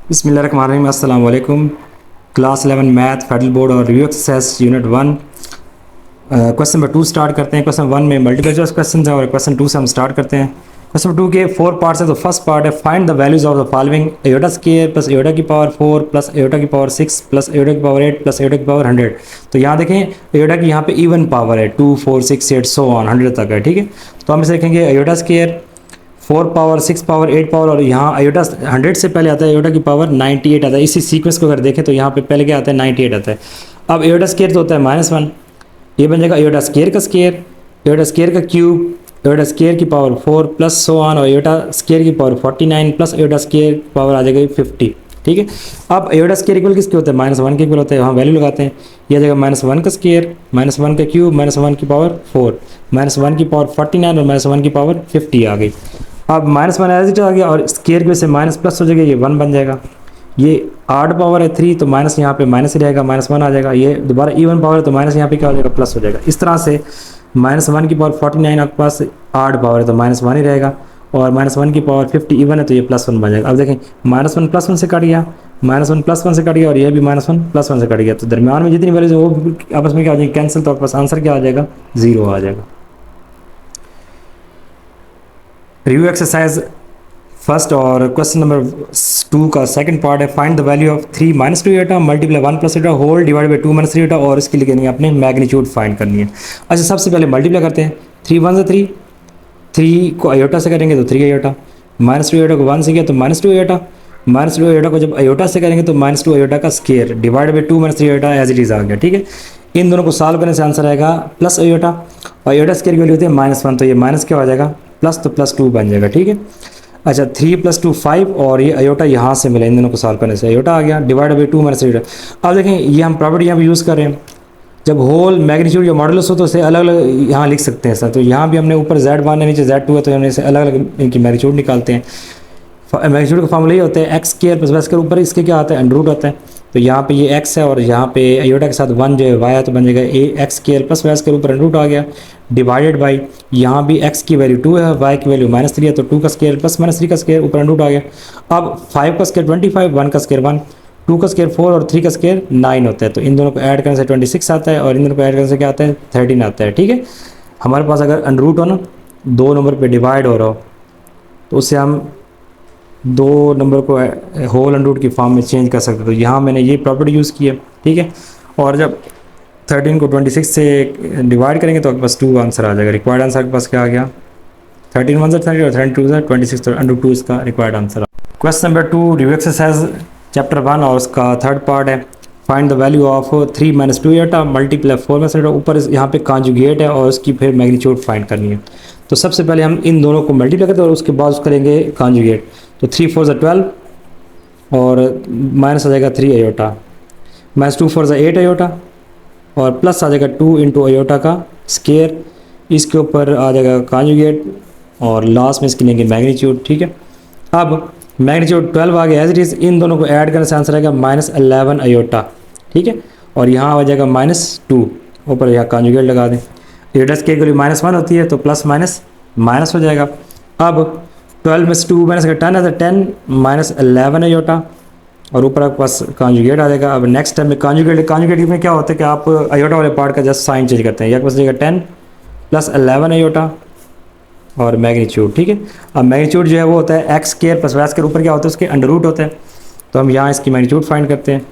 बिस्मिल्लाहिर्रहमानिर्रहीम। अस्सलाम वालेकुम। क्लास 11 मैथ फेडरल बोर्ड और review exercise unit 1 question number 2 start करते हैं। क्वेश्चन 1 में मल्टीपल चॉइस क्वेश्चन है और क्वेश्चन 2 से हम स्टार्ट करते हैं। क्वेश्चन नंबर 2 के 4 पार्ट्स है। तो फर्स्ट पार्ट है find the values of the following aorta square plus aorta की पावर 4 प्लस एयोटा की पावर 6 प्लस एयोटा की पावर 8 प्लस एयोटा की पावर 100। तो यहाँ देखें एयोटा की यहाँ पे इवन पावर है 2 4 6 8 सो ऑन 100 तक है, ठीक है। तो हम इसे देखेंगे aorta square 4 power 6 power 8 power और यहाँ आयोटा 100 से पहले आता है आयोटा की पावर 98 आता है। इसी सीक्वेंस को अगर देखें तो यहाँ पे पहले क्या आता है 98 आता है। अब आयोटा स्केयर तो होता है -1, ये बन जाएगा आयोटा स्केयर का स्केयर, आयोटा स्केयर का क्यूब, आयोटा स्केयर की पावर 4 प्लस सो ऑन और आयोटा स्केयर की power 49 plus iota square power आ जाएगा 50, ठीक है। अब आयोटा स्केयर इक्वल किसके होते हैं -1 के इक्वल होते हैं, वहाँ वैल्यू लगाते हैं। यह आ जाएगा -1 का स्केयर, -1 का क्यूब, -1 की पावर 4, -1 की पावर 49 और -1 की पावर 50 आ गई। अब -1 एज इट आ गया और स्केयर की वजह से माइनस प्लस हो जाएगा, ये 1 बन जाएगा। ये आड पावर है 3 तो माइनस यहाँ पे माइनस ही रहेगा, -1 आ जाएगा। ये दोबारा इवन पावर है तो माइनस यहाँ पे क्या हो जाएगा प्लस हो जाएगा। इस तरह से -1 की पावर 49 आपके पास आड पावर है तो -1 ही रहेगा और -1 की पावर 50 इवन है तो ये +1 बन जाएगा। अब देखें -1 +1 से कट गया, -1 +1 से कट गया और ये भी -1 +1 से कट गया। तो दरमियान में जितनी वैल्यूज वो आपस में क्या हो जाएगी कैंसिल, तो आपके पास आंसर क्या आ जाएगा 0 आ जाएगा। रिव्यू एक्सरसाइज फर्स्ट और क्वेश्चन नंबर 2 का सेकंड पार्ट है find the value of 3 - 2 Etah multiply 1 + Etah whole divide by 2 - 3 एटा और इसके लिए आपने मैग्नीट्यूड फाइंड करनी है। अच्छा, सबसे पहले मल्टीप्लाई करते हैं। 3 × 1 = 3, 3 को आयोटा से करेंगे तो 3 आयोटा, -2 आयोटा को 1 से किया तो -2 आयोटा, -2 आयोटा को जब आयोटा से करेंगे तो -2 आयोटा का square divide by 2 - 3 iota as it is आ गया, ठीक है। इन दोनों को सॉल्व करने से आंसर आएगा प्लस आयोटा और आयोटा स्केयर की वैल्यू होती है -1 तो ये माइनस क्या हो जाएगा प्लस, तो +2 बन जाएगा, ठीक है। अच्छा, 3 + 2 5 और ये आयोटा यहाँ से मिला, इन दोनों को सॉल्व करने से आयोटा आ गया डिवाइड बाई 2 - 3 आयोटा। अब देखें ये हम प्रॉपर्टी यहाँ पे यूज़ कर रहे हैं, जब होल मैग्नीट्यूड या मॉडुलस हो तो इसे अलग अलग यहाँ लिख सकते हैं सर। तो यहाँ भी हमने ऊपर Z1 है नीचे Z2 है तो हमने इसे अलग अलग इनकी मैग्नीट्यूड निकालते हैं। मैग्नीट्यूड का फॉर्मूला ये होता है x square plus y square, ऊपर इसके क्या आता है अंडर रूट होता है। तो यहाँ पे ये x है और यहाँ पे आयोटा के साथ 1 जो है y है तो बन जाएगा x square plus y square, ऊपर अंडर रूट आ गया डिवाइडेड बाई यहाँ भी x की वैल्यू 2 है, y की वैल्यू -3 है तो 2 का स्क्वायर प्लस -3 का स्क्वायर, ऊपर अंडर रूट आ गया। अब 5 का स्क्वायर 25, 1 का स्क्वायर 1, 2 का स्क्वायर 4 और 3 का स्क्वायर 9 होता है। तो इन दोनों को ऐड करने से 26 आता है और इन दोनों को ऐड करने से क्या आता है 13 आता है, ठीक है। हमारे पास अगर अंडर रूट हो ना 2 नंबर पे डिवाइड हो रहा हो तो उससे हम 2 नंबर को होल अंडर रूट की फॉर्म में चेंज कर सकते हैं। तो यहाँ मैंने ये प्रॉपर्टी यूज़ की है, ठीक है। और जब 13 को 26 से डिवाइड करेंगे तो आपके पास 2 आंसर आ जाएगा। रिक्वायर्ड आंसर आपके पास क्या आ गया 13 × 1 = 30 और 13 × 2 = 26 तो √2 इसका required answer. Question number 2 review exercise chapter 1 और उसका थर्ड पार्ट है find the value of 3 - 2 Etah multiply 4 - एटा। ऊपर यहाँ पे कॉन्जुगेट है और उसकी फिर मैग्नीट्यूड फाइंड करनी है। तो सबसे पहले हम इन दोनों को मल्टीप्लाई करते हैं और उसके बाद करेंगे कॉन्जुगेट। तो 3 × 4 = 12 और माइनस आ जाएगा 3 आयोटा, -2 × 4 = 8 आयोटा और प्लस आ जाएगा 2 × आयोटा का स्केयर, इसके ऊपर आ जाएगा कॉन्जुगेट और लास्ट में इसकी लेंगे मैग्नीट्यूड, ठीक है। अब मैग्नीट्यूड 12 आ गया एज इट इज़, इन दोनों को ऐड करने से आंसर आएगा -11 आयोटा, ठीक है। और यहाँ आ जाएगा -2, ऊपर यहाँ कॉन्जुगेट लगा दें। आयोटा स्केयर की वैल्यू -1 होती है तो प्लस माइनस माइनस हो जाएगा। अब 12 में से 2 माइनस 10 है तो 10 - 11 आयोटा और ऊपर आपके पास कॉन्जुगेट आ जाएगा। अब नेक्स्ट टाइम में कॉन्जुगेट में क्या होता है कि आप आयोटा वाले पार्ट का जस्ट साइन चेंज करते हैं। यहाँ पास जाएगा 10 + 11 आयोटा और मैग्नीट्यूड, ठीक है। अब मैग्नीट्यूड जो है वो होता है x square plus y square, ऊपर क्या होता है उसके अंडर रूट होता है। तो हम यहाँ इसकी मैग्नीट्यूड फाइंड करते हैं।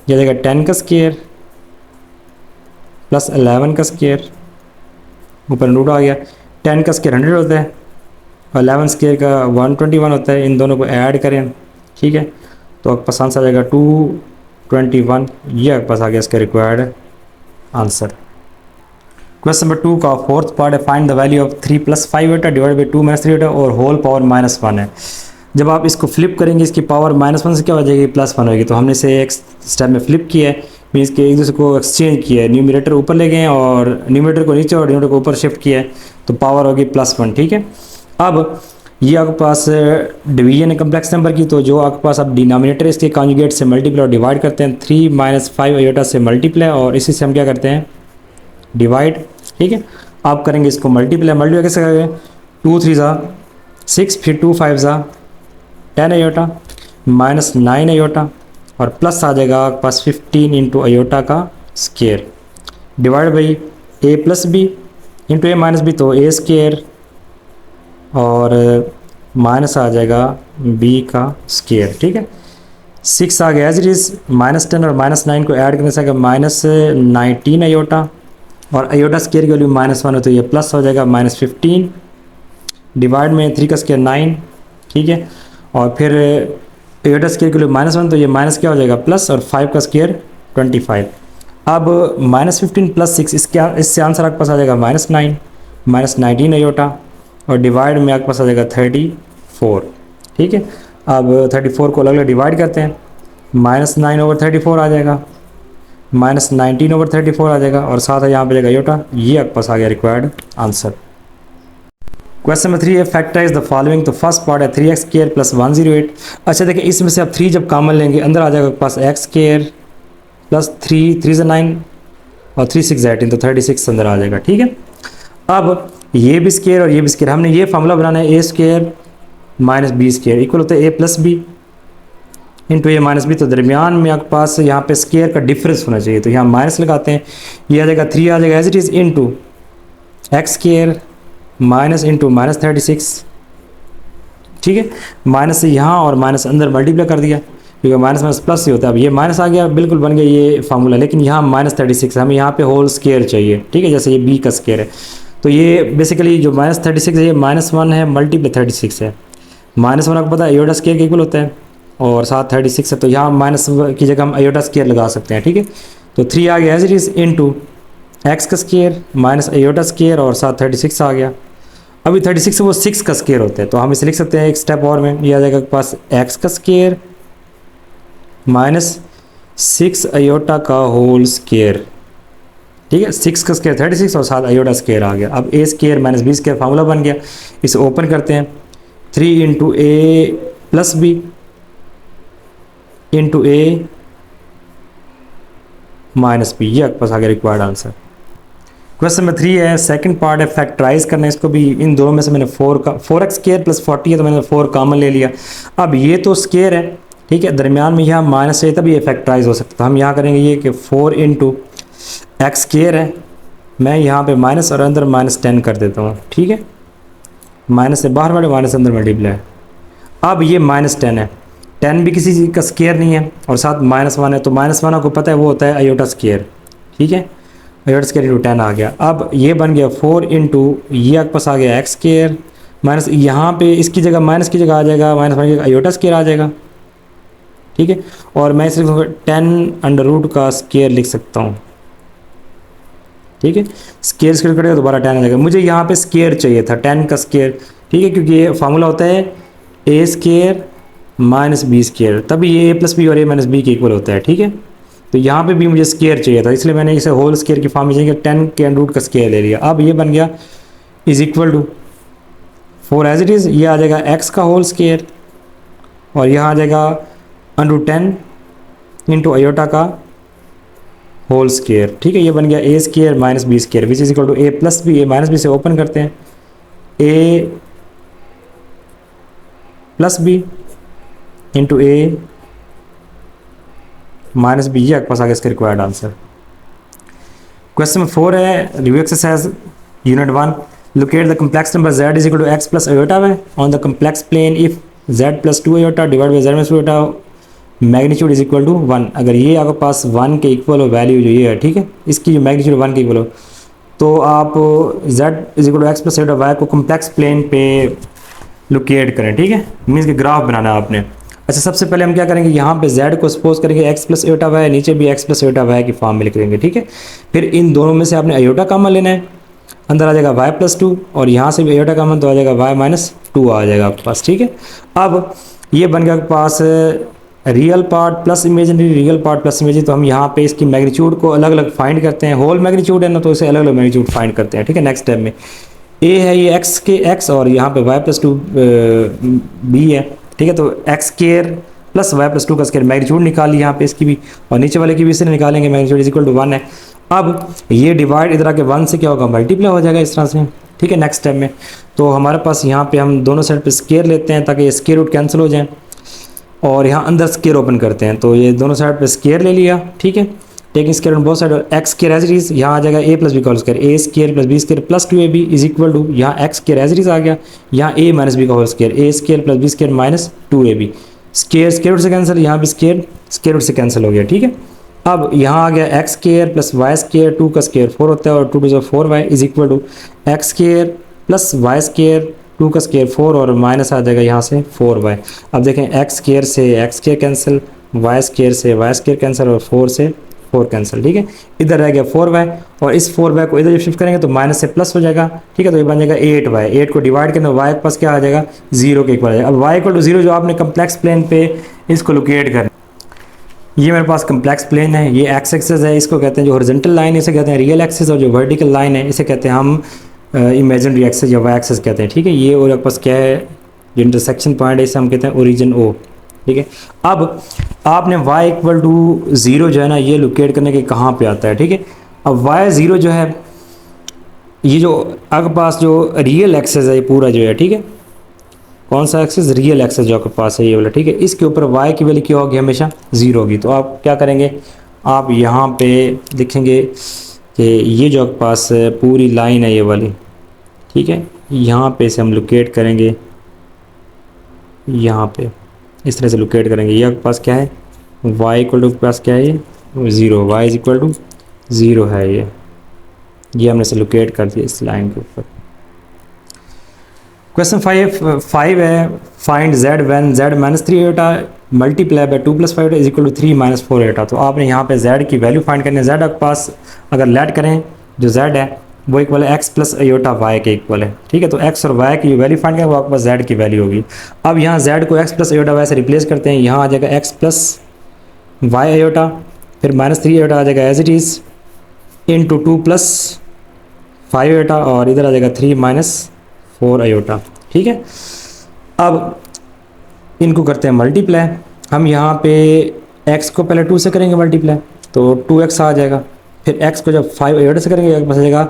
यह जाएगा 10 का स्क्वायर प्लस 11 का स्क्वायर, ऊपर अंडर रूट आ गया। 10 का स्क्वायर 100 होता है और 11 स्क्वायर का 121 होता है। इन दोनों को ऐड करें, ठीक है, तो आपके पास आंसर आ जाएगा 221। ये आपके पास आ गया इसका रिक्वायर्ड आंसर। क्वेश्चन नंबर 2 का फोर्थ पार्ट है find the value of 3 + 5 Etah divide by 2 - 3 एटा और होल पावर -1 है। जब आप इसको फ्लिप करेंगे इसकी पावर -1 से क्या हो जाएगी +1 होगी। तो हमने इसे एक स्टेप में फ्लिप किया है, मीन्स के एक दूसरे को एक्सचेंज किया है। न्यूमरेटर ऊपर ले गए और न्यूमरेटर को नीचे और डिनोमिनेटर को ऊपर शिफ्ट किया है तो पावर होगी +1, ठीक है। अब ये आपके पास डिवीजन है कम्प्लेक्स नंबर की, तो जो आपके पास अब डिनोमिनेटर इसके कॉन्जुगेट से मल्टीप्लाई और डिवाइड करते हैं। 3 - 5 आयोटा से मल्टीप्लाई और इसी से हम क्या करते हैं डिवाइड, ठीक है। आप करेंगे इसको मल्टीप्लाई कैसे करेंगे 2 × 3 = 6 फिर 2 × 5 = 10 आयोटा -9 अयोटा और प्लस आ जाएगा आपके पास 15 इंटू अयोटा का square divide by a plus B into A minus B, तो ए स्केयर और माइनस आ जाएगा बी का स्केयर। ठीक है, 6 आ गया एज इट इज़, -10 और -9 को ऐड करने से आएगा -19 अयोटा और अयोटा स्केयर की वैल्यू -1 है तो ये प्लस हो जाएगा -15 डिवाइड में 3 का स्केयर 9। ठीक है, और फिर अयोटा स्केयर की वैल्यू -1 तो ये माइनस क्या हो जाएगा प्लस, और 5 का स्केयर 25। अब -15 प्लस 6 इससे आंसर आपके पास आ जाएगा -9 -19 अयोटा और डिवाइड में आपके पास आ जाएगा 34। ठीक है, अब 34 को अलग अलग डिवाइड करते हैं, -9/34 आ जाएगा, -19/34 आ जाएगा और साथ है यहाँ पे जाएगा अयोटा। ये आपके पास आ गया रिक्वायर्ड आंसर। क्वेश्चन नंबर 3 है फैक्टराइज द फॉलोइंग। तो फर्स्ट पार्ट है 3x स्क्वायर प्लस 108। अच्छा देखिए, इसमें से आप 3 जब कॉमन लेंगे अंदर आ जाएगा आपके पास x स्क्वायर प्लस 3 से 9 और 3 6 18 तो 36 अंदर आ जाएगा। ठीक है, अब ये भी स्क्वायर और ये भी स्क्वायर, हमने ये फार्मूला बनाना है, A square minus B square equal होता है A plus B into A minus B. तो दरमियान में आपके पास यहाँ पे स्क्वायर का डिफरेंस होना चाहिए, तो यहाँ माइनस लगाते हैं, ये आ जाएगा 3 आ जाएगा as it is into x square minus into -36। ठीक है, माइनस से यहाँ और माइनस अंदर मल्टीप्लाई कर दिया क्योंकि माइनस माइनस प्लस ही होता है। अब ये माइनस आ गया, बिल्कुल बन गया ये फार्मूला, लेकिन यहाँ -36 हमें यहाँ पे होल स्क्वायर चाहिए। ठीक है, जैसे ये बी का स्क्वायर है तो ये बेसिकली जो -36 है ये -1 है मल्टीप्लाई 36 है। -1 आपको पता है अयोटा स्क्वायर के इक्वल होता है और साथ 36 है, तो यहाँ माइनस की जगह हम अयोटा स्क्वायर लगा सकते हैं। ठीक है, तो 3 आ गया as it is into x का स्क्वायर माइनस अयोटा स्क्वायर और साथ 36 आ गया। अभी 36 वो 6 का स्क्वायर होता है तो हम इसे लिख सकते हैं एक स्टेप और में, ये आ जाएगा आपके पास एक्स का स्क्वायर माइनस 6 अयोटा का होल स्क्वायर। ठीक है, 6 का स्क्वायर 36 और साथ अयोटा स्क्वायर आ गया। अब A square minus B square formula बन गया, इसे ओपन करते हैं, 3 into A plus B into A minus B, ये आपके पास आ गया रिक्वायर्ड आंसर। क्वेश्चन नंबर 3 है सेकंड पार्ट है फैक्टराइज करना है इसको भी। इन दोनों में से मैंने 4x स्क्वायर प्लस 40 है तो मैंने 4 कॉमन ले लिया। अब ये तो स्क्वायर है, ठीक है, दरमियान में यहाँ माइनस है तब ये फैक्टराइज हो सकता है। हम यहाँ करेंगे ये कि 4 इंटू एक्स स्क्वायर है, मैं यहाँ पे माइनस और अंदर -10 कर देता हूँ। ठीक है, माइनस से बाहर बढ़े माइनस अंदर मल्टीप्लाई। अब ये -10 है, 10 भी किसी चीज़ का स्क्वायर नहीं है और साथ -1 है तो -1 आपको पता है वो होता है अयोटा स्क्वायर। ठीक है, अयोटा स्क्वायर इंटू 10 आ गया। अब ये बन गया 4 इंटू ये आपके पास आ गया एक्स स्क्वायर माइनस यहाँ पे इसकी जगह माइनस की जगह आ जाएगा माइनस बन अयोटा स्क्वायर आ जाएगा। ठीक है, और मैं सिर्फ 10 का स्क्वायर लिख सकता हूँ। ठीक है, स्क्वायर स्क्वायर करेगा दोबारा 10 आ जाएगा। मुझे यहाँ पे स्क्वायर चाहिए था 10 का स्क्वायर। ठीक है, क्योंकि ये फार्मूला होता है A square minus B square, तभी ये ए प्लस बी और ए माइनस बी के इक्वल होता है। ठीक है, तो यहाँ पे भी मुझे स्क्वायर चाहिए था इसलिए मैंने इसे होल स्क्वायर की फॉर्म में चाहिए 10 के अंडर रूट का स्क्वायर ले लिया। अब ये बन गया is equal to 4 as it is, ये आ जाएगा एक्स का होल स्क्वायर और यहाँ आ जाएगा √10 इंटू अयोटा का होल स्क्वायर। ठीक है, ये बन गया A square minus B square which is equal to A plus B. A minus B से ओपन करते हैं, A plus B into A minus B, ये आपके पास आ गया इसका रिक्वायर्ड आंसर। क्वेश्चन नंबर 4 है review exercise unit 1। Locate the complex number z is equal to x plus iota है on the complex plane if z plus 2 iota divide by z minus 2 iota magnitude is equal to 1। अगर ये आपके पास 1 के equal हो value जो ये है, ठीक है, इसकी जो मैग्नीट्यूड 1 के इक्वल हो तो आप z is equal to x plus iota y को कम्प्लेक्स प्लेन पे लोकेट करें। ठीक है, मीन्स कि ग्राफ बनाना है आपने। अच्छा, सबसे पहले हम क्या करेंगे, यहाँ पे z को सपोज करेंगे x प्लस अयोटा वाई, नीचे भी x प्लस अयोटा वाई की फॉर्म में लिख देंगे। ठीक है, फिर इन दोनों में से आपने अयोटा कॉमन लेना है, अंदर आ जाएगा y प्लस 2 और यहाँ से भी अयोटा कॉमन तो आ जाएगा y माइनस 2 आ जाएगा आपके पास। ठीक है, अब ये बन गया आपके पास real part plus imaginary, real part plus imaginary. तो हम यहाँ पे इसकी मैग्नीट्यूड को अलग अलग फाइंड करते हैं, होल मैग्नीट्यूड है ना तो इसे अलग अलग मैग्नीट्यूड फाइंड करते हैं। ठीक है, नेक्स्ट स्टेप में a है ये x के x और यहाँ पे y प्लस 2 b है। ठीक है, तो x square plus y plus 2 का स्क्वायर मैग्नीट्यूड निकाली यहाँ पे इसकी भी और नीचे वाले की भी इसे निकालेंगे, मैग्नीट्यूड इज इक्वल टू 1 है। अब ये डिवाइड इधर आके 1 से क्या होगा मल्टीप्लाई हो जाएगा इस तरह से। ठीक है, नेक्स्ट स्टेप में तो हमारे पास यहाँ पे हम दोनों साइड पे स्क्वायर लेते हैं ताकि स्क्वायर रूट कैंसिल हो जाए। और यहाँ अंदर स्केयर ओपन करते हैं, तो ये दोनों साइड पे स्केयर ले लिया, ठीक है, taking square on both side, और X square as it is, यहाँ आ जाएगा ए प्लस बी का whole square, A square plus B square plus 2ab is equal to, यहाँ X square as it is आ गया, यहाँ ए माइनस बी का whole square, A square plus B square minus 2ab, square square root से cancel, यहाँ भी square square root से cancel हो गया, ठीक है। अब यहाँ आ गया x square plus y square, 2 का स्केयर 4 होता है और 2 to 4y is equal to x square plus y square, 2 का स्केयर 4 और माइनस आ जाएगा यहाँ से 4y। अब देखें एक्स स्केयर से x square cancel, y square से वाई स्केयर कैंसिल और 4 से 4 कैंसिल, ठीक है। इधर रह गया 4y और इस 4y को इधर जब शिफ्ट करेंगे तो माइनस से प्लस हो जाएगा, ठीक है, तो ये बन जाएगा 8y, 8 को डिवाइड करने y के पास क्या आ जाएगा 0 के इक्वल आ जाएगा। अब y इक्वल टू 0 जो आपने कम्प्लेक्स प्लेन पे इसको लोकेट करना, ये मेरे पास कम्प्लेक्स प्लेन है, ये एक्स एक्सिस है, इसको कहते हैं जो हॉरिजॉन्टल लाइन इसे कहते हैं रियल एक्सिस, और जो वर्टिकल लाइन है इसे कहते हैं हम इमेजिनरी एक्सिस या वाई एक्सिस कहते हैं, ठीक है। ये और आपके पास क्या है जो इंटरसेक्शन पॉइंट है इसे हम कहते हैं ओरिजिन ओ, ठीक है। अब आपने y इक्वल टू 0 जो है ना ये लोकेट करने के कहाँ पे आता है, ठीक है। अब y 0 जो है ये जो आपके पास जो रियल एक्सिस है ये पूरा जो है, ठीक है, कौन सा एक्सिस, रियल एक्सिस जो आपके पास है ये वाला, ठीक है, इसके ऊपर y की वैल्यू क्या होगी, हमेशा 0 होगी। तो आप क्या करेंगे, आप यहाँ पे लिखेंगे कि ये जो आपके पास पूरी लाइन है ये वाली, ठीक है, यहाँ पे से हम लोकेट करेंगे, यहाँ पे इस तरह से लोकेट करेंगे, ये आपके पास क्या है y इक्वल टू पास क्या है ये 0, y इज इक्वल टू 0 है, ये हमने से लोकेट कर दिया इस लाइन के ऊपर। क्वेश्चन 5 है, find z when z minus 3 iota multiply by 2 plus 5 is equal to 3 minus 4 iota. तो आपने यहाँ पे z की वैल्यू फाइंड करनी है, z आपके पास अगर लेट करें जो z है वो इक्वल है x प्लस आयोटा y के इक्वल है, ठीक है, तो x और y की जो वैल्यू फाइंड करें वो आपके पास z की वैल्यू होगी। अब यहाँ z को x प्लस आयोटा y से रिप्लेस करते हैं, यहाँ आ जाएगा x प्लस y आयोटा, फिर माइनस 3 आयोटा आ जाएगा as it is into 2 plus 5 iota और इधर आ जाएगा 3 माइनस 4 आयोटा, ठीक है। अब इनको करते हैं मल्टीप्लाई, हम यहाँ पे x को पहले 2 से करेंगे मल्टीप्लाई तो 2x आ जाएगा, फिर x को जब 5 आयोटा से करेंगे एक पास आ जाएगा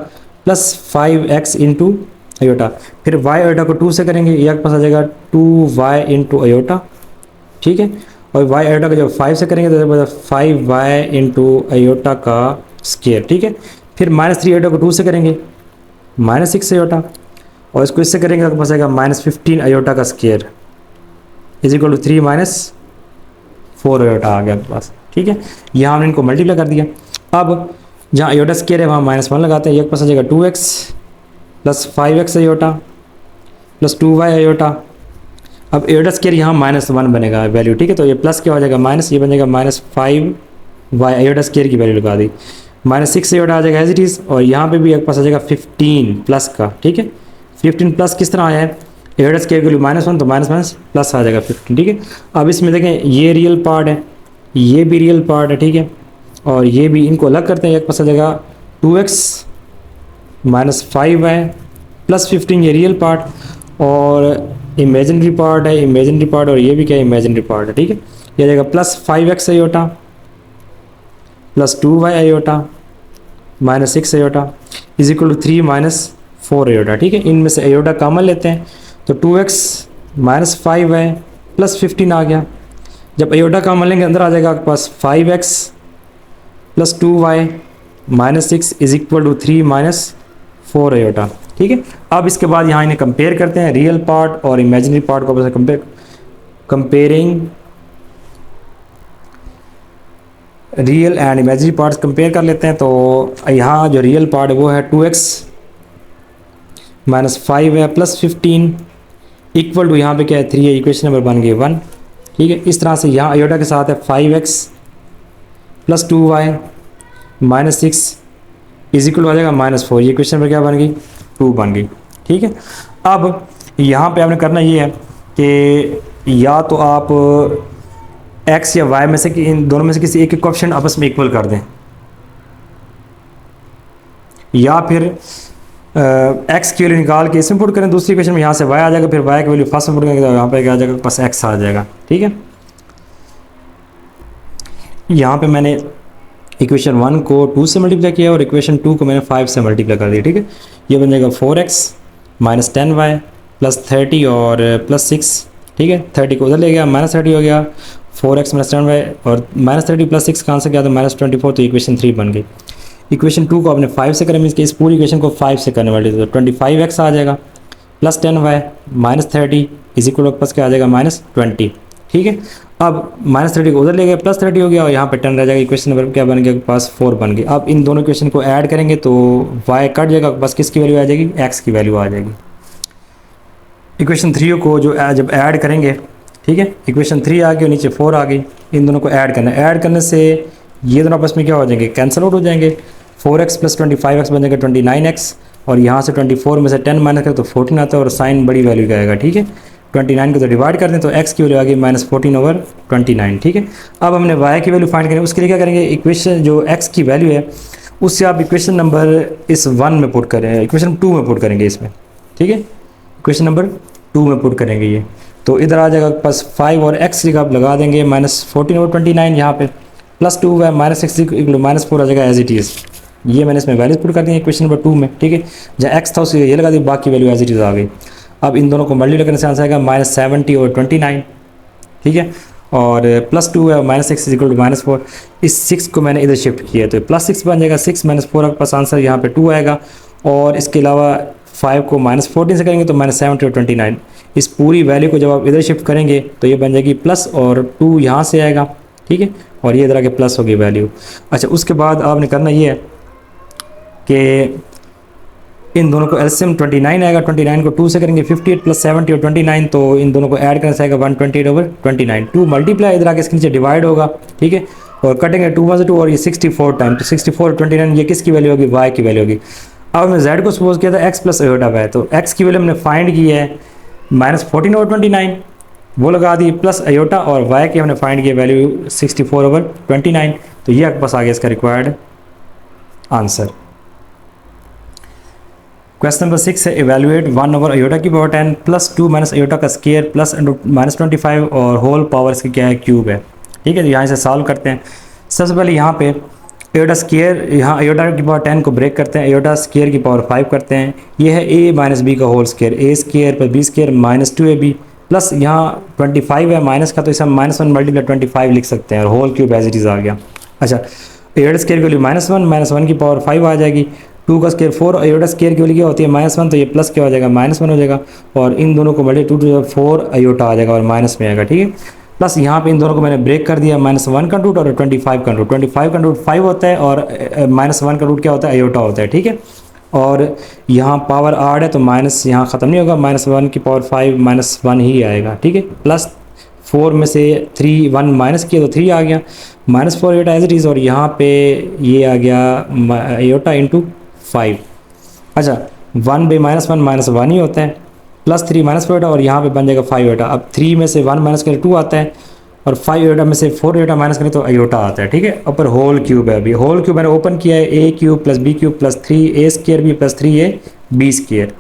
प्लस 5x इंटू आयोटा, फिर y आयोटा को 2 से करेंगे एक पास आ जाएगा 2y इंटू आयोटा, ठीक है, और y आयोटा को जब 5 से करेंगे तो 5y इंटू आयोटा का स्केयर, ठीक है, फिर माइनस 3 आयोटा को 2 से करेंगे माइनस 6 आयोटा और इसको इससे करेंगे आपके पास आएगा माइनस 15 आयोटा का square is equal to 3 minus 4 iota आ गया आपके पास, ठीक है। यहाँ हमने इनको मल्टीप्लाई कर दिया। अब जहाँ आयोटा स्केयर है वहाँ माइनस 1 लगाते हैं, एक पास आ जाएगा 2x plus 5x iota plus 2y iota. अब आयोटा स्केयर यहाँ माइनस 1 बनेगा वैल्यू, ठीक है, तो ये प्लस क्या हो जाएगा माइनस, ये बनेगा माइनस 5y आयोटा स्केयर की वैल्यू लगा दी, माइनस 6 आयोटा आ जाएगा एज इट इज़, और यहाँ पे भी एक पास आ जाएगा 15 प्लस का, ठीक है। 15 प्लस किस तरह आया है, आयोटा स्केयर की वैल्यू माइनस 1 तो माइनस माइनस प्लस आ जाएगा 15, ठीक है। अब इसमें देखें ये रियल पार्ट है, ये भी रियल पार्ट है, ठीक है, और ये भी, इनको अलग करते हैं, एक पास आ जाएगा 2x माइनस 5y प्लस 15 ये रियल पार्ट और इमेजिनरी पार्ट है, इमेजिनरी पार्ट, और ये भी क्या है इमेजिनरी पार्ट है, ठीक है। ये आ जाएगा plus 5x iota plus 2y iota minus 6 iota is equal to 3 minus 4 iota, ठीक है। इनमें से आयोटा कॉमन लेते हैं तो 2x माइनस 5y प्लस 15 आ गया, जब आयोटा कॉमन लेंगे अंदर आ जाएगा आपके पास 5x plus 2y minus 6 is equal to 3 minus 4 iota, ठीक है। अब इसके बाद यहाँ इन्हें कंपेयर करते हैं, रियल पार्ट और इमेजिनरी पार्ट को comparing real and imaginary parts compare कर लेते हैं। तो यहाँ जो रियल पार्ट है वो है 2x माइनस 5 है प्लस 15 इक्वल टू यहाँ पे क्या है 3 है, इक्वेशन नंबर बन गई 1, ठीक है। इस तरह से यहाँ आयोटा के साथ है 5x plus 2y minus 6 is equal हो जाएगा माइनस 4, ये इक्वेशन नंबर क्या बन गई 2 बन गई, ठीक है। अब यहाँ पे आपने करना ये है कि या तो आप x या y में से इन दोनों में से किसी एक कोएफिशिएंट आपस में इक्वल कर दें, या फिर x की वैल्यू निकाल के इसमें पुट करें दूसरी इक्वेशन में, यहाँ से y आ जाएगा, फिर y की वैल्यू फर्स्ट में पुट करेंगे तो यहाँ पे क्या आ जाएगा बस x आ जाएगा, ठीक है। यहाँ पे मैंने इक्वेशन 1 को 2 से मल्टीप्लाई किया और इक्वेशन 2 को मैंने 5 से मल्टीप्लाई कर दिया, ठीक है। ये बन जाएगा 4x माइनस 10y प्लस 30 और प्लस 6 ठीक है, 30 को उधर ले गया, -30 हो गया, 4x माइनस 10y और -30 प्लस 6 का आंसर क्या था -24, तो इक्वेशन 3 बन गई। इक्वेशन 2 को आपने 5 से करें, मीन्स कि इस पूरी इक्वेशन को 5 से करने वाली, तो 25x आ जाएगा plus 10y -30 is equal to क्या आ जाएगा -20। ठीक है, अब -30 को उधर ले गए, +30 हो गया और यहाँ पे 10 रह जाएगा। इक्वेशन नंबर क्या बन गया, पास 4 बन गई। अब इन दोनों इक्वेशन को ऐड करेंगे तो y कट जाएगा, बस किसकी वैल्यू आ जाएगी, x की वैल्यू आ जाएगी। इक्वेशन 3 को जो जब ऐड करेंगे, ठीक है, इक्वेशन 3 आ गई और नीचे 4 आ गई, इन दोनों को ऐड करना है। ऐड करने से ये दोनों आपस में क्या हो जाएंगे, कैंसिल आउट हो जाएंगे। 4x प्लस 25x बन जाएगा 29x और यहाँ से 24 में से 10 माइनस करें तो 14 आता है और साइन बड़ी वैल्यू का आएगा। ठीक है, 29 को तो डिवाइड कर दें तो x की वैल्यू आ गई -14/29। ठीक है, अब हमने y की वैल्यू फाइंड करें, उसके लिए क्या करेंगे, इक्वेशन जो x की वैल्यू है उससे आप इक्वेशन नंबर इस 1 में पुट करें, इक्वेशन 2 में पुट करेंगे इसमें। ठीक है, इक्वेशन नंबर 2 में पुट करेंगे ये, तो इधर आ जाएगा बस 5 और x की आप लगा देंगे -14/29, यहाँ पे +2 है -6 -4 आ जाएगा एज इट इज़। ये मैंने इसमें वैल्यूज पुट कर दी इक्वेशन नंबर 2 में। ठीक है, जहाँ x था उसे ये लगा दी, बाकी वैल्यू एज इट इज़ आ गई। अब इन दोनों को मल्टीप्लाई करने से आंसर आएगा -70/29। ठीक है, और +2 है -6 = -4। इस 6 को मैंने इधर शिफ्ट किया तो +6 बन जाएगा, 6 - 4 आपके पास आंसर यहाँ पे 2 आएगा। और इसके अलावा 5 को -14 से करेंगे तो -70/29। इस पूरी वैल्यू को जब आप इधर शिफ्ट करेंगे तो ये बन जाएगी प्लस और 2 यहाँ से आएगा। ठीक है, और ये इधर आके प्लस होगी वैल्यू। अच्छा, उसके बाद आपने करना ये है कि इन दोनों को एलसीएम 29 आएगा, 29 को 2 से करेंगे, 58 + 70 और 29, तो इन दोनों को ऐड करने से आएगा 128/29। 2 मल्टीप्लाई इधर आके इसके नीचे डिवाइड होगा। ठीक है, और कटेंगे 2 + 2 और ये 64 टाइम, तो 64/29 ये किसकी वैल्यू होगी, y की वैल्यू होगी। अब हमने z को सपोज किया था x + i, तो x की वैल्यू हमने फाइंड की है -14/29, वो लगा दी, प्लस आयोटा, और y की हमने फाइंड किया वैल्यू 64/29, तो ये आपके पास आ गया इसका रिक्वायर्ड आंसर। क्वेश्चन नंबर 6 है, इवेल्युएट 1/i⁻10 + 2 - i का स्केयर प्लस -25 और होल पावर इसकी क्या है, क्यूब है। ठीक है, तो यहाँ से सॉल्व करते हैं। सबसे पहले यहाँ पे आयोटा स्केयर, यहाँ i⁻10 को ब्रेक करते हैं, आयोटा स्केयर की पावर 5 करते हैं। ये है a - b का whole square, a square + b square -2ab plus यहाँ 25 है माइनस का, तो इसे हम -1 × 25 लिख सकते हैं और whole cube as it is आ गया। अच्छा, आयोटा स्केयर की वैल्यू -1 की पावर 5 आ जाएगी। 2 का स्केयर 4, आयोटा स्केयर की वैल्यू क्या होती है -1, तो ये प्लस क्या हो जाएगा -1 हो जाएगा, और इन दोनों को मल्टी 2 × 4 आयोटा आ जाएगा और माइनस में आएगा। ठीक है, प्लस यहाँ पे इन दोनों को मैंने ब्रेक कर दिया, -1 का रूट और 25 का रूट। 25 का रूट 5 होता है और -1 का रूट क्या होता है, आयोटा होता है। ठीक है, और यहाँ पावर 8 है तो माइनस यहाँ ख़त्म नहीं होगा, -1 की पावर 5 -1 ही आएगा। ठीक है, प्लस 4 में से 3 1 माइनस किया तो 3 आ गया, -4 आयोटा एज इट इज़, और यहाँ पे ये आ गया आयोटा × 5। अच्छा, 1 by -1 -1 ही होता है, +3 -4 आयोटा, और यहाँ पे बन जाएगा 5 आयोटा। अब 3 में से 1 माइनस करें 2 आता है, और 5 आयोटा में से 4 आयोटा माइनस करें तो आयोटा आता है। ठीक है, ऊपर होल क्यूब है। अभी होल क्यूब मैंने ओपन किया है, a³ + b³ + 3a² + 3ab²।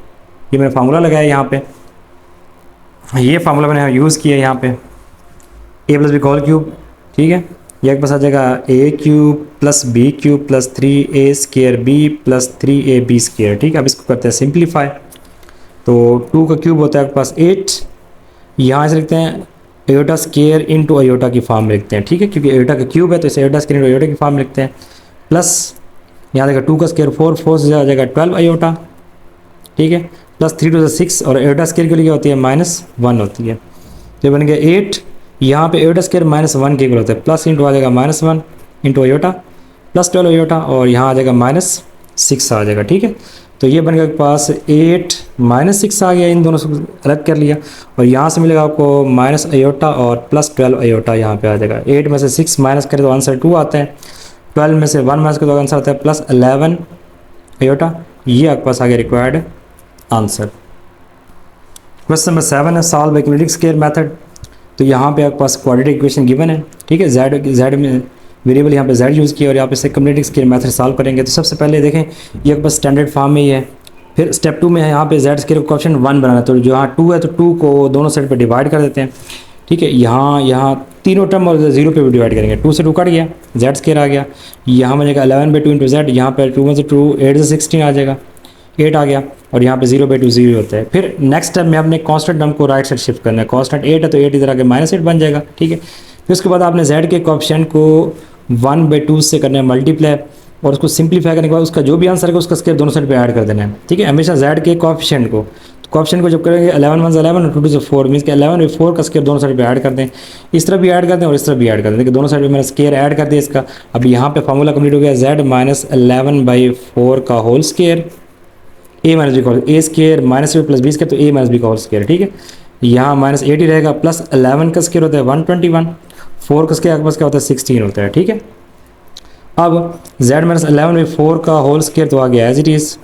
ये मैंने फार्मूला लगाया यहाँ पे, ये फार्मूला मैंने यूज़ किया यहाँ पे, a + b का होल क्यूब। ठीक है, ये एक पास आ जाएगा a³ + b³ + 3a² + 3ab²। ठीक है, अब इसको करते हैं सिंप्लीफाई, तो 2 का क्यूब होता है आपके पास 8, यहाँ से लिखते हैं आयोटा स्केयर × आयोटा की फॉर्म में लिखते हैं। ठीक है, क्योंकि आयोटा का क्यूब है तो इसे आयोटा स्केयर × आयोटा की फॉर्म में लिखते हैं। प्लस यहाँ देखा 2 का स्केयर 4, 4 से आ जाएगा 12 आयोटा। ठीक है, प्लस 3 × 6, और आयोटा स्केयर के लिए क्या होती है, -1 होती है, तो बन गया 8। यहाँ पे आयोटा स्केयर -1 के इक्वल होता है, प्लस इंटू आ जाएगा -1 × आयोटा प्लस 12 आयोटा, और यहाँ आ जाएगा -6 आ जाएगा। ठीक है, तो ये बन गया आपके पास 8 -6 आ गया, इन दोनों से अलग कर लिया, और यहाँ से मिलेगा आपको माइनस आयोटा और प्लस 12 आयोटा यहाँ पे आ जाएगा। 8 में से 6 माइनस करें तो आंसर 2 आता है, 12 में से 1 माइनस करें तो आंसर आता है +11 आयोटा। ये आपके पास आ गया रिक्वायर्ड आंसर। क्वेश्चन नंबर 7 है, solve by quadratic square method. तो यहाँ पे आपके पास क्वाड्रेटिक इक्वेशन गिवन है। ठीक है, जेड में वेरिएबल यहाँ पे z यूज़ किया, और यहाँ पे से क्वाड्रेटिक स्केयर मेथड सॉल्व करेंगे। तो सबसे पहले देखें ये आपके पास स्टैंडर्ड फॉर्म में ही है। फिर स्टेप 2 में है, यहाँ पे z स्केयर को ऑप्शन 1 बनाना है, तो जो यहाँ 2 है तो 2 को दोनों साइड पे डिवाइड कर देते हैं। ठीक है, यहाँ तीनों टर्म और 0 पे भी डिवाइड करेंगे। 2 से 2 कट गया, z स्केयर आ गया, यहाँ बनेगा 11/2 × z, यहाँ पे 2 में से 2 8 से 16 आ जाएगा, 8 आ गया, और यहाँ पे 0/2 0 होता है। फिर नेक्स्ट स्टेप में आपने कांस्टेंट टर्म को राइट साइड शिफ्ट करना है। कांस्टेंट 8 है तो 8 इधर आके -8 बन जाएगा, ठीक है। फिर उसके बाद आपने z के कोएफिशिएंट को 1/2 से करना है मल्टीप्लाई, और उसको सिंप्लीफाई करने के बाद उसका जो भी आंसर है उसका स्क्वायर दोनों साइड पे ऐड कर देना है, ठीक है। हमेशा z के कोएफिशिएंट को जब करेंगे 11 1 11 और 2 2 4 मींस कि 11 और 4 का स्क्वायर दोनों साइड पे ऐड कर दें, इस तरफ भी ऐड कर दें और इस तरफ भी ऐड कर दें। देखिए दोनों साइड पे मैंने स्क्वायर ऐड कर दिया इसका। अब यहाँ पे फार्मूला कंप्लीट हो गया, z-11/4 का whole square, a minus B का a square minus b plus b square, तो a माइनस बी का होल स्क्वायर, ठीक है। यहाँ -8 ही रहेगा, प्लस 11 का स्क्वायर होता है 121, 4 का स्क्वायर आपके पास क्या होता है 16 होता है, ठीक है। अब z-11/4 का होल स्क्वायर तो आ गया एज इट इज़,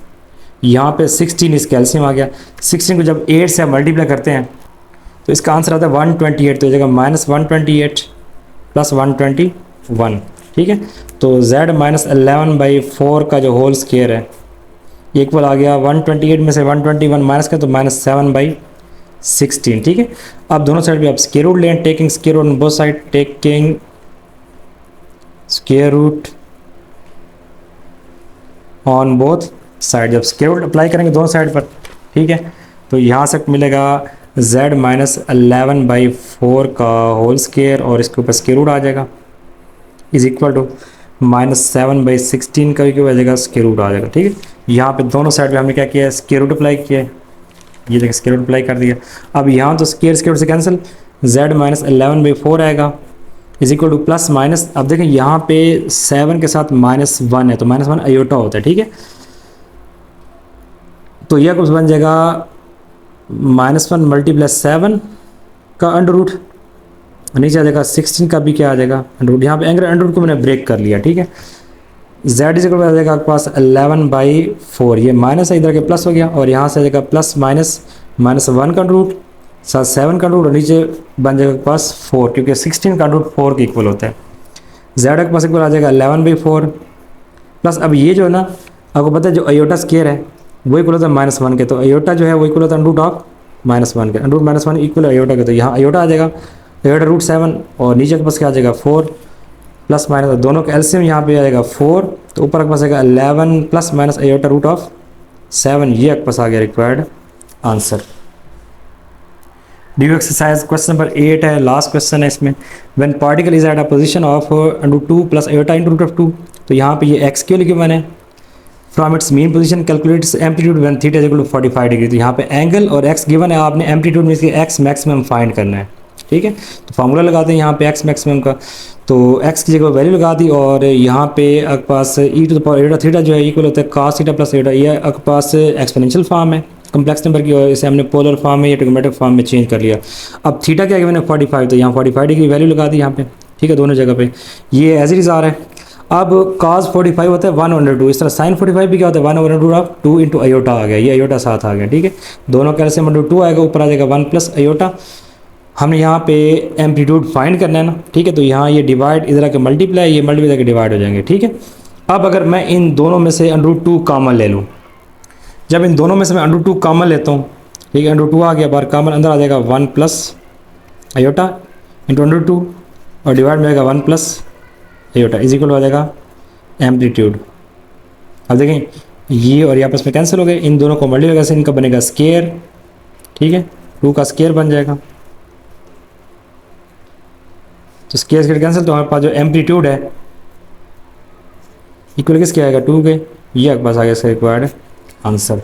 यहाँ पे 16 इस कैल्शियम आ गया। 16 को जब 8 से मल्टीप्लाई करते हैं तो इसका आंसर आता है 128, तो जगह -128 प्लस 121, ठीक है। तो z-11/4 का जो होल स्क्वायर है इक्वल आ गया 128 में से 121 माइनस का तो -7/16, ठीक है। अब दोनों साइड पे आप स्क्वायर रूट लें, taking square root on both side, taking square root on both side. जब स्क्वायर रूट अप्लाई करेंगे दोनों साइड पर, ठीक है, तो यहाँ से मिलेगा z-11/4 का होल स्क्वायर और इसके ऊपर स्क्वायर रूट आ जाएगा इज इक्वल टू -7/16 का भी आ जाएगा, स्क्वायर रूट आ जाएगा, ठीक है। यहाँ पे दोनों साइड पे हमने क्या किया है स्क्वायर रूट अप्लाई किया है, ये देखिए स्क्वायर रूट अप्लाई कर दिया। अब यहाँ तो स्क्वायर से कैंसिल, z-11/4 आएगा is equal two plus minus, अब देखें यहाँ पे 7 के साथ -1 है तो -1 अयोटा होता है, ठीक है। तो यह कुछ बन जाएगा -1 × 7 का अंडर रूट, नीचे आ जाएगा 16 का भी क्या आ जाएगा अंडर रूट। यहाँ पे एंगल अंडर रूट को मैंने ब्रेक कर लिया, ठीक है। z इज इक्वल आ जाएगा आपके पास 11/4, ये माइनस है इधर के प्लस हो गया, और यहाँ से आ जाएगा प्लस -1 का रूट साथ 7 का रूट और नीचे बन जाएगा आपके पास 4, क्योंकि 16 का रूट 4 के इक्वल होता है। z के पास इक्वल आ जाएगा 11/4 प्लस, अब ये जो है ना आपको पता है जो अयोटा स्क्वायर है वो इक्वल होता है -1 के, तो अयोटा जो है वो इक्वल होता है √1 के, √-1 इक्वल अयोटा के, तो यहाँ अयोटा आ जाएगा अयोटा √7 और नीचे के पास क्या आ जाएगा 4 प्लस माइनस, दोनों का एलसीएम यहाँ पे आ जाएगा 4, तो ऊपर के पास आएगा 11 प्लस माइनस अयोटा √7, ये आपके पास आ गया required answer. Due exercise question number 8 है, लास्ट क्वेश्चन है इसमें। When particle is at a position of √2 plus iota × √2, तो यहाँ पे ये एक्स क्यों लिखे मैंने, from its mean position calculates amplitude when theta is equal to 45 degree, तो यहाँ पे एंगल और एक्स गिवन है, आपने एम्पलीट्यूड में इसके एक्स मैक्सिमम फाइंड करना है, ठीक है। तो फार्मूला लगाते हैं यहाँ पे एक्स मैक्सिमम का, तो एक्स की जगह वैल्यू लगा दी, और यहाँ पे आपके पास e⁻ थीटा जो है इक्वल होता है cos थीटा प्लस एटा, ये आपके पास एक्सपोनेंशियल फॉर्म है कम्प्लेक्स नंबर की, और इसे हमने पोलर फॉर्म में या ट्रिग्नोमेट्रिक फॉर्म में चेंज कर लिया। अब थीटा क्या है मैंने 45, तो यहाँ 45 डिग्री वैल्यू लगा दी यहाँ पे, ठीक है, दोनों जगह पे ये एज इट इज आ रहा है। अब cos 45 होता है 1/2, इस तरह sin 45 भी क्या होता है 1/2 ऑफ 2 इंटू अयोटा आ गया, ये अयोटा साथ आ गया, ठीक है। दोनों का एलसीएम √2 आएगा, ऊपर आ जाएगा 1 प्लस अयोटा। हमने यहाँ पे एम्पलीट्यूड फाइंड करना है ना, ठीक है, तो यहाँ ये डिवाइड इधर आके मल्टीप्लाई, ये मल्टीप्लाई करके डिवाइड हो जाएंगे, ठीक है। अब अगर मैं इन दोनों में से √2 कॉमन ले लूँ, जब इन दोनों में से मैं √2 कॉमन लेता हूँ, ठीक है, √2 आ गया बार कॉमन, अंदर आ जाएगा 1 प्लस अयोटा इंटू √2 और डिवाइड में आएगा 1 प्लस अयोटा इज इक्वल हो जाएगा एम्पलीट्यूड। अब देखें ये और ये आपस में कैंसिल हो गए, इन दोनों को मल्टीप्लाई से इनका बनेगा स्क्वायर, ठीक है, 2 का स्क्वायर बन जाएगा, तो स्क्वायर कैंसिल, तो हमारे पास जो एम्पलीट्यूड है इक्वल किसके आएगा 2 के, ये आपके पास आ गया इसका रिक्वायर्ड आंसर।